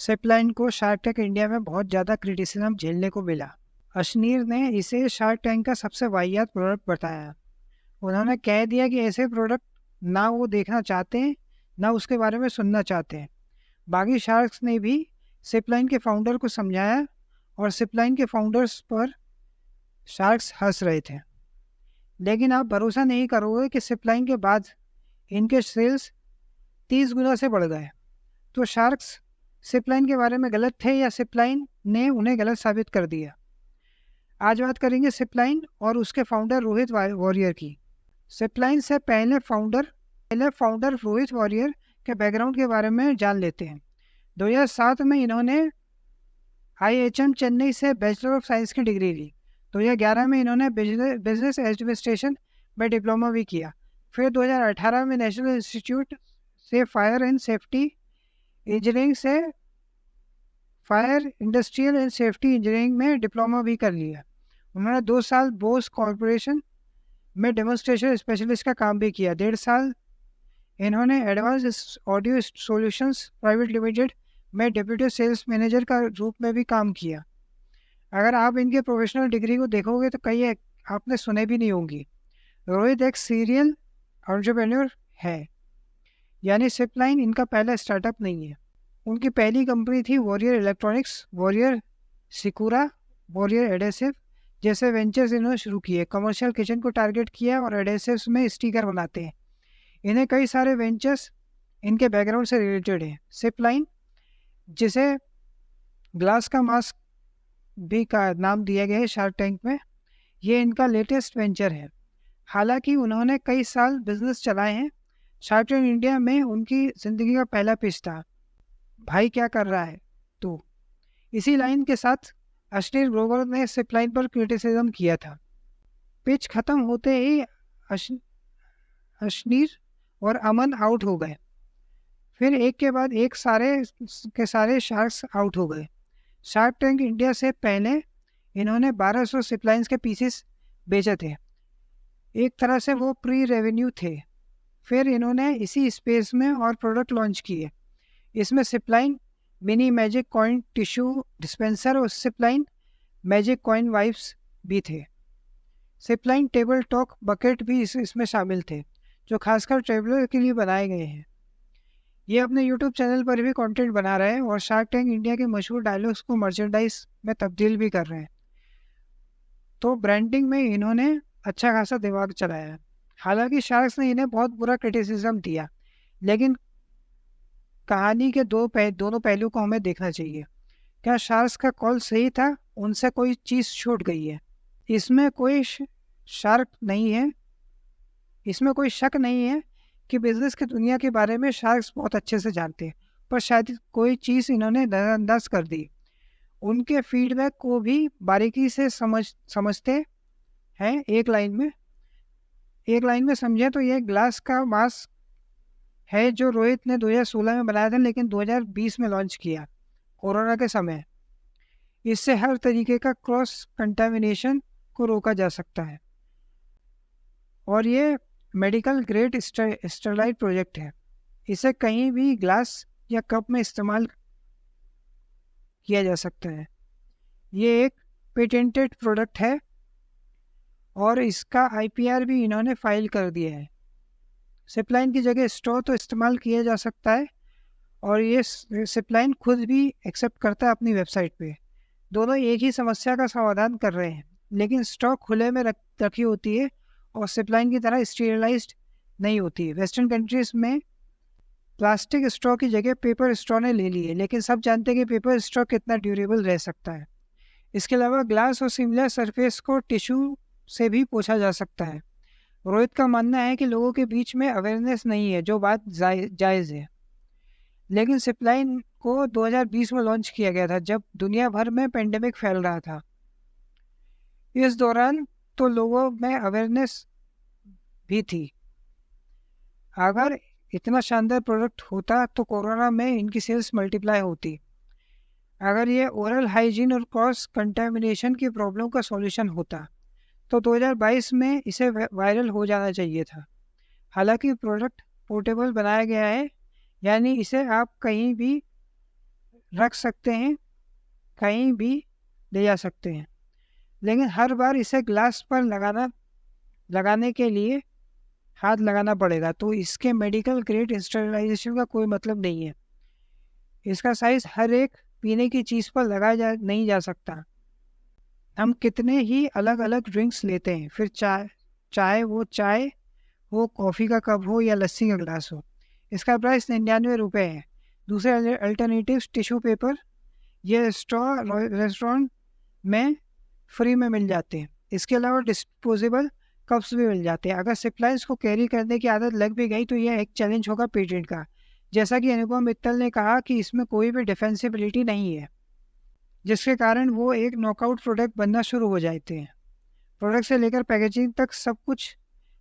सिपलाइन को shark tank India में बहुत ज़्यादा क्रिटिसिज्म झेलने को मिला। अशनीर ने इसे शार्क टैंक का सबसे वाहियात प्रोडक्ट बताया। उन्होंने कह दिया कि ऐसे प्रोडक्ट ना वो देखना चाहते हैं, ना उसके बारे में सुनना चाहते हैं। बाकी शार्क्स ने भी सिपलाइन के फाउंडर को समझाया और सिपलाइन के फाउंडर्स पर शार्क्स हंस रहे थे। लेकिन आप भरोसा नहीं करोगे कि सिपलाइन के बाद इनके सेल्स 30 गुना से बढ़ गए। तो शार्क्स सिपलाइन के बारे में गलत थे या सिपलाइन ने उन्हें गलत साबित कर दिया? आज बात करेंगे सिपलाइन और उसके फाउंडर रोहित वॉरियर की। सिपलाइन से पहले फाउंडर रोहित वॉरियर के बैकग्राउंड के बारे में जान लेते हैं। 2007 में इन्होंने IHM चेन्नई से बैचलर ऑफ साइंस की डिग्री ली। 2011 में इन्होंने बिजनेस एडमिनिस्ट्रेशन में डिप्लोमा भी किया। फिर 2018 में नेशनल इंस्टीट्यूट से fire industrial and safety engineering में डिप्लोमा भी कर लिया। उन्होंने 2 साल बोस कॉरपोरेशन में डेमोन्स्ट्रेशन स्पेशलिस्ट का काम भी किया। 1.5 साल इन्होंने advance audio solutions private limited में डिप्यूटी सेल्स मैनेजर का रूप में भी काम किया। अगर आप इनके प्रोफेशनल डिग्री को देखोगे तो कई आपने सुने भी नहीं होंगी। रोहित एक सीरियल एंटरप्रेन्योर है, यानी सिपलाइन इनका पहला स्टार्टअप नहीं है। उनकी पहली कंपनी थी वॉरियर इलेक्ट्रॉनिक्स, वॉरियर सिकुरा, वॉरियर एडेसिव जैसे वेंचर्स इन्होंने शुरू किए। कमर्शियल किचन को टारगेट किया और एडेसिव्स में स्टिकर बनाते हैं। इन्हें कई सारे वेंचर्स इनके बैकग्राउंड से रिलेटेड है। सिपलाइन, जिसे ग्लास का मास्क भी का नाम दिया गया है शार्क टैंक में, ये इनका लेटेस्ट वेंचर है। हालांकि उन्होंने कई साल बिजनेस चलाए हैं। शार्क टैंक इंडिया में उनकी ज़िंदगी का पहला पिच था, भाई क्या कर रहा है तो। इसी लाइन के साथ अशनीर ग्रोवर ने सिपलाइन पर क्रिटिसिज्म किया था। पिच खत्म होते ही अशनीर और अमन आउट हो गए। फिर एक के बाद एक सारे शार्क्स आउट हो गए। शार्क टैंक इंडिया से पहले इन्होंने 1200 सिपलाइंस के पीसेस बेचे थे। एक तरह से वो प्री रेवेन्यू थे। फिर इन्होंने इसी स्पेस में और प्रोडक्ट लॉन्च किए। इसमें Sipline mini magic coin tissue dispenser और सिपलाइन मैजिक कॉइन वाइप्स भी थे। सिपलाइन टेबल टॉक बकेट भी इसमें शामिल थे, जो खासकर ट्रेवलर के लिए बनाए गए हैं। ये अपने YouTube चैनल पर भी कंटेंट बना रहे हैं और शार्क टैंक इंडिया के मशहूर डायलॉग्स को मर्चेंडाइज में तब्दील भी कर रहे हैं। तो ब्रांडिंग में इन्होंने अच्छा खासा दिमाग चलाया है। हालांकि शार्क्स ने इन्हें बहुत बुरा क्रिटिसिज्म दिया, लेकिन कहानी के दोनों पहलू को हमें देखना चाहिए। क्या शार्क्स का कॉल सही था? उनसे कोई चीज़ छूट गई है। इसमें कोई शक नहीं है कि बिजनेस की दुनिया के बारे में शार्क्स बहुत अच्छे से जानते हैं, पर शायद कोई चीज़ इन्होंने नज़रअंदाज कर दी। उनके फीडबैक को भी बारीकी से समझते हैं। एक लाइन में समझे तो ये ग्लास का मास्क है जो रोहित ने 2016 में बनाया था, लेकिन 2020 में लॉन्च किया, कोरोना के समय। इससे हर तरीके का क्रॉस कंटामिनेशन को रोका जा सकता है और ये मेडिकल ग्रेड स्टरलाइट प्रोजेक्ट है। इसे कहीं भी ग्लास या कप में इस्तेमाल किया जा सकता है। ये एक पेटेंटेड प्रोडक्ट है और इसका IPR भी इन्होंने फाइल कर दिया है। सिपलाइन की जगह स्ट्रॉ तो इस्तेमाल किया जा सकता है और ये सिपलाइन खुद भी एक्सेप्ट करता है अपनी वेबसाइट पे। दोनों एक ही समस्या का समाधान कर रहे हैं, लेकिन स्ट्रॉ खुले में रखी होती है और सिपलाइन की तरह स्टीरिलाइज्ड नहीं होती है। वेस्टर्न कंट्रीज में प्लास्टिक स्ट्रॉ की जगह पेपर स्ट्रॉ ने ले ली है, लेकिन सब जानते हैं कि पेपर स्ट्रॉ कितना ड्यूरेबल रह सकता है। इसके अलावा ग्लास और सिमिलर सरफेस को टिश्यू से भी पोंछा जा सकता है। रोहित का मानना है कि लोगों के बीच में अवेयरनेस नहीं है, जो बात जायज़ है। लेकिन सिपलाइन को 2020 में लॉन्च किया गया था, जब दुनिया भर में पेंडेमिक फैल रहा था। इस दौरान तो लोगों में अवेयरनेस भी थी। अगर इतना शानदार प्रोडक्ट होता तो कोरोना में इनकी सेल्स मल्टीप्लाई होती। अगर ये ओरल हाइजीन और क्रॉस कंटामिनेशन की प्रॉब्लम का सॉल्यूशन होता तो 2022 में इसे वायरल हो जाना चाहिए था। हालांकि प्रोडक्ट पोर्टेबल बनाया गया है, यानी इसे आप कहीं भी रख सकते हैं, कहीं भी ले जा सकते हैं, लेकिन हर बार इसे ग्लास पर लगाने के लिए हाथ लगाना पड़ेगा, तो इसके मेडिकल ग्रेड स्टेरिलाइजेशन का कोई मतलब नहीं है। इसका साइज हर एक पीने की चीज़ पर लगाया नहीं जा सकता। हम कितने ही अलग अलग ड्रिंक्स लेते हैं, फिर चाय हो, कॉफ़ी का कप हो या लस्सी का गिलास हो। इसका प्राइस 99 रुपये है। दूसरे अल्टरनेटिव्स टिश्यू पेपर, ये स्ट्रॉ रेस्टोरेंट में फ्री में मिल जाते हैं। इसके अलावा डिस्पोजेबल कप्स भी मिल जाते हैं। अगर सिप्लाइंस को कैरी करने की आदत लग भी गई तो यह एक चैलेंज होगा पेटेंट का। जैसा कि अनुपम मित्तल ने कहा कि इसमें कोई भी डिफेंसिबिलिटी नहीं है, जिसके कारण वो एक नॉकआउट प्रोडक्ट बनना शुरू हो जाते हैं। प्रोडक्ट से लेकर पैकेजिंग तक सब कुछ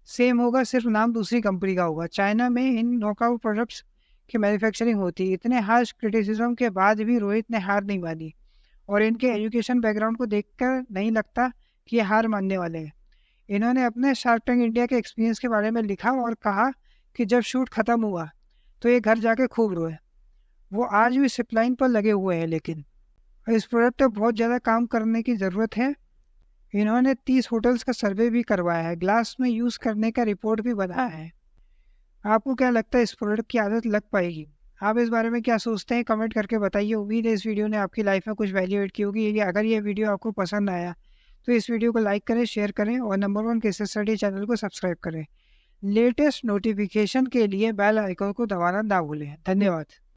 सेम होगा, सिर्फ नाम दूसरी कंपनी का होगा। चाइना में इन नॉकआउट प्रोडक्ट्स की मैन्युफैक्चरिंग होती है। इतने हार्श क्रिटिसिज्म के बाद भी रोहित ने हार नहीं मानी, और इनके एजुकेशन बैकग्राउंड को देखकर नहीं लगता कि ये हार मानने वाले हैं। इन्होंने अपने शार्क टैंक इंडिया के एक्सपीरियंस के बारे में लिखा और कहा कि जब शूट ख़त्म हुआ तो ये घर जाके खूब रोए। वो आज भी सिपलाइन पर लगे हुए हैं, लेकिन इस प्रोडक्ट पर बहुत ज़्यादा काम करने की ज़रूरत है। इन्होंने 30 होटल्स का सर्वे भी करवाया है, ग्लास में यूज़ करने का रिपोर्ट भी बनाया है। आपको क्या लगता है, इस प्रोडक्ट की आदत लग पाएगी? आप इस बारे में क्या सोचते हैं, कमेंट करके बताइए। उम्मीद है इस वीडियो ने आपकी लाइफ में कुछ वैल्यू एड की होगी। अगर ये वीडियो आपको पसंद आया तो इस वीडियो को लाइक करें, शेयर करें और नंबर 1 केस स्टडी चैनल को सब्सक्राइब करें। लेटेस्ट नोटिफिकेशन के लिए बेल आइकन को दबाना ना भूलें। धन्यवाद।